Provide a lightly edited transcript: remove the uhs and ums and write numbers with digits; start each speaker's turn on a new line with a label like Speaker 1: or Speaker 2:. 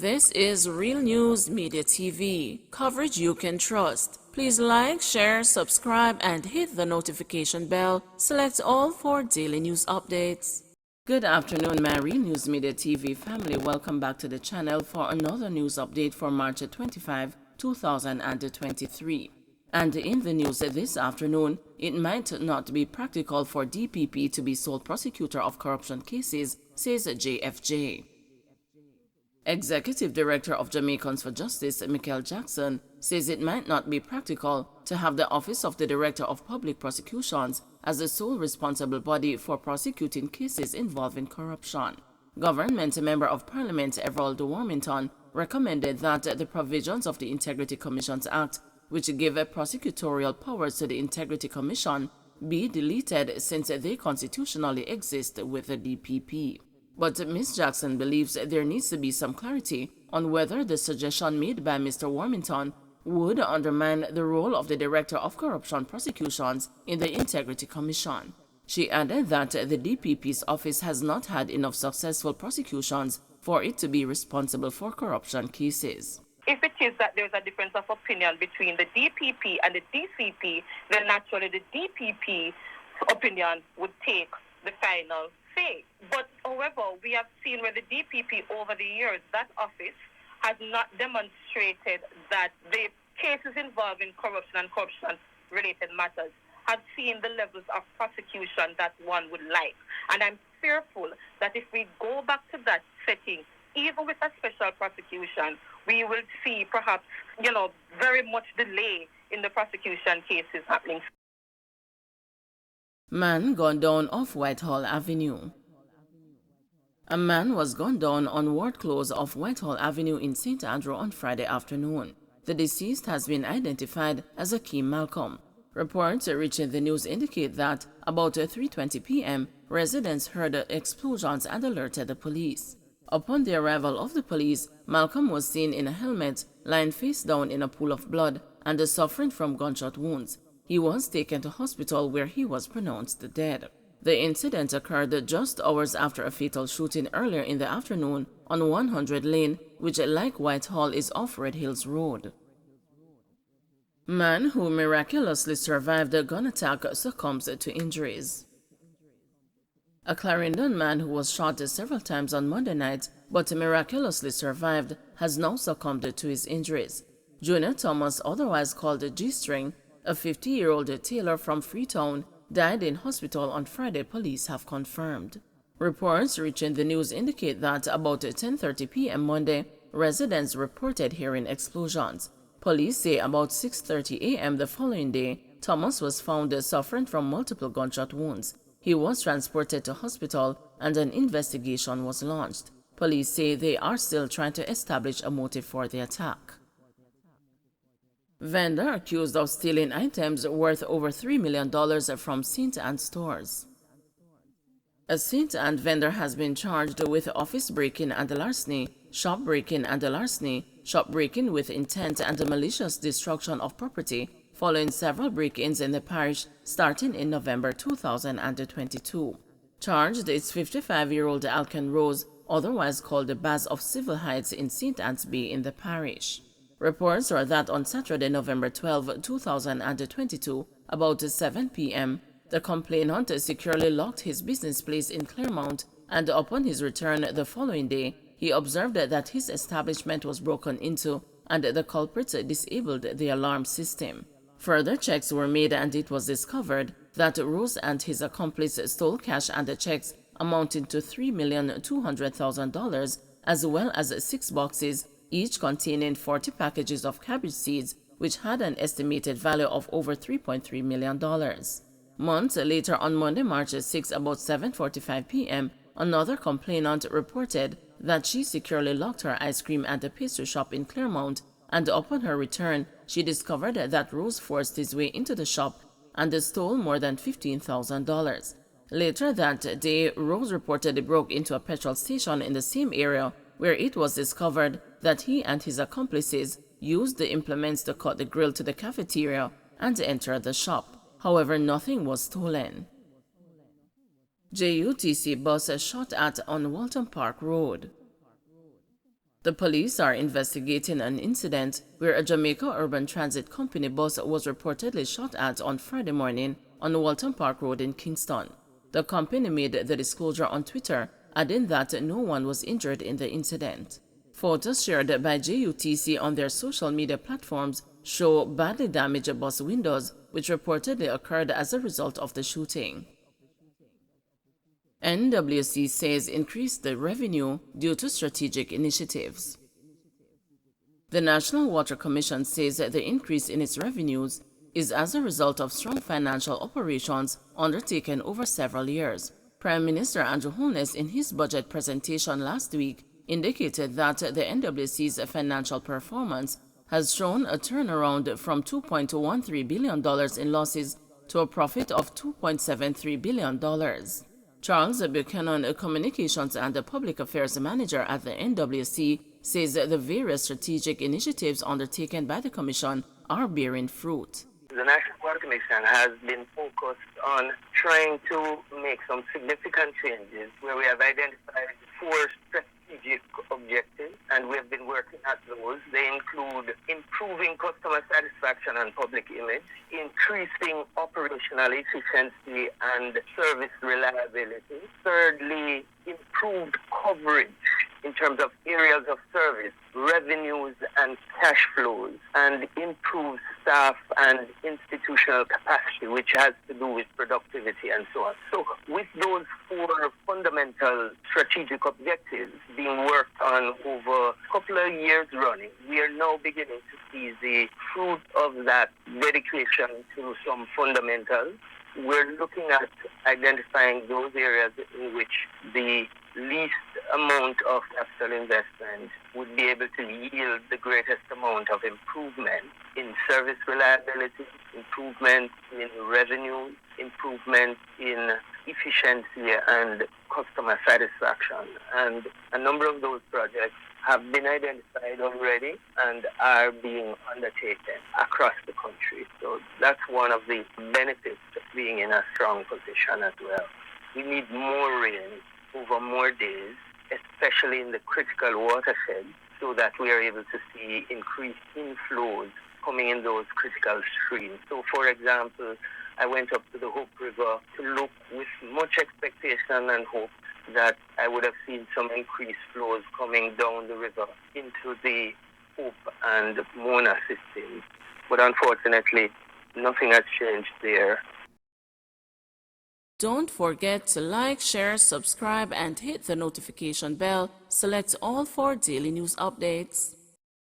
Speaker 1: This is Real News Media TV, coverage you can trust. Please like, share, subscribe, and hit the notification bell. Select all for daily news updates. Good afternoon, my Real News Media TV family. Welcome back to the channel for another news update for March 25, 2023. And in the news this afternoon, it might not be practical for DPP to be sole prosecutor of corruption cases, says JFJ. Executive Director of Jamaicans for Justice, Michael Jackson, says it might not be practical to have the Office of the Director of Public Prosecutions as the sole responsible body for prosecuting cases involving corruption. Government Member of Parliament Everald Warmington recommended that the provisions of the Integrity Commissions Act, which give prosecutorial powers to the Integrity Commission, be deleted since they constitutionally exist with the DPP. But Ms. Jackson believes there needs to be some clarity on whether the suggestion made by Mr. Warmington would undermine the role of the Director of Corruption Prosecutions in the Integrity Commission. She added that the DPP's office has not had enough successful prosecutions for it to be responsible for corruption cases.
Speaker 2: If it is that there's a difference of opinion between the DPP and the DCP, then naturally the DPP opinion would take the final say. But however, we have seen where the DPP over the years, that office has not demonstrated that the cases involving corruption and corruption-related matters have seen the levels of prosecution that one would like. And I'm fearful that if we go back to that setting, even with a special prosecution, we will see perhaps, very much delay in the prosecution cases happening.
Speaker 1: Man gunned down off Whitehall Avenue. A man was gunned down on Ward Close of Whitehall Avenue in St. Andrew on Friday afternoon. The deceased has been identified as Akeem Malcolm. Reports reaching the news indicate that about 3:20 p.m., residents heard explosions and alerted the police. Upon the arrival of the police, Malcolm was seen in a helmet, lying face down in a pool of blood and suffering from gunshot wounds. He was taken to hospital where he was pronounced dead. The incident occurred just hours after a fatal shooting earlier in the afternoon on 100 Lane, which, like Whitehall, is off Red Hills Road. Man who miraculously survived a gun attack succumbs to injuries. A Clarendon man who was shot several times on Monday night but miraculously survived has now succumbed to his injuries. Junior Thomas, otherwise called G-String, a 50-year-old tailor from Freetown, died in hospital on Friday, police have confirmed. Reports reaching the news indicate that about 10:30 p.m. Monday, residents reported hearing explosions. Police say about 6:30 a.m. the following day, Thomas was found suffering from multiple gunshot wounds. He was transported to hospital and an investigation was launched. Police say they are still trying to establish a motive for the attack. Vendor accused of stealing items worth over $3 million from St. Anne stores. A St. Anne vendor has been charged with office break-in and larceny, shop break-in and larceny, shop break-in with intent and malicious destruction of property following several break-ins in the parish starting in November 2022. Charged is 55-year-old Alken Rose, otherwise called Baz of Civil Heights in St. Anne's Bay in the parish. Reports are that on Saturday, November 12, 2022, about 7 p.m., the complainant securely locked his business place in Claremont, and upon his return the following day, he observed that his establishment was broken into and the culprits disabled the alarm system. Further checks were made and it was discovered that Rose and his accomplice stole cash and checks amounting to $3,200,000, as well as 6 boxes, each containing 40 packages of cabbage seeds, which had an estimated value of over $3.3 million. Months later, on Monday, March 6, about 7:45 p.m., another complainant reported that she securely locked her ice cream and a pastry shop in Claremont, and upon her return, she discovered that Rose forced his way into the shop and stole more than $15,000. Later that day, Rose reportedly broke into a petrol station in the same area where it was discovered that he and his accomplices used the implements to cut the grill to the cafeteria and enter the shop. However, nothing was stolen. JUTC bus shot at on Walton Park Road. The police are investigating an incident where a Jamaica Urban Transit Company bus was reportedly shot at on Friday morning on Walton Park Road in Kingston. The company made the disclosure on Twitter, adding that no one was injured in the incident. Photos shared by JUTC on their social media platforms show badly damaged bus windows, which reportedly occurred as a result of the shooting. NWC says increased the revenue due to strategic initiatives. The National Water Commission says that the increase in its revenues is as a result of strong financial operations undertaken over several years. Prime Minister Andrew Holness, in his budget presentation last week, indicated that the NWC's financial performance has shown a turnaround from $2.13 billion in losses to a profit of $2.73 billion. Charles Buchanan, Communications and Public Affairs Manager at the NWC, says the various strategic initiatives undertaken by the Commission are bearing fruit.
Speaker 3: The National Water Commission has been focused on trying to make some significant changes where we have identified 4 strategic objectives, and we have been working at those. They include improving customer satisfaction and public image, increasing operational efficiency and service reliability. Thirdly, improved coverage in terms of areas of service, revenues and cash flows, and improved staff and institutional capacity, which has to do with productivity and so on. So with those 4 fundamental strategic objectives being worked on over a couple of years running, we are now beginning to see the fruit of that dedication to some fundamentals. We're looking at identifying those areas in which the least amount of capital investment would be able to yield the greatest amount of improvement in service reliability, improvement in revenue, improvement in efficiency and customer satisfaction. And a number of those projects have been identified already and are being undertaken across the country. So that's one of the benefits of being in a strong position as well. We need more rain over more days, especially in the critical watersheds, so that we are able to see increased inflows coming in those critical streams. So, for example, I went up to the Hope River to look with much expectation and hope that I would have seen some increased flows coming down the river into the Hope and Mona systems. But unfortunately, nothing has changed there.
Speaker 1: Don't forget to like, share, subscribe, and hit the notification bell. Select all for daily news updates.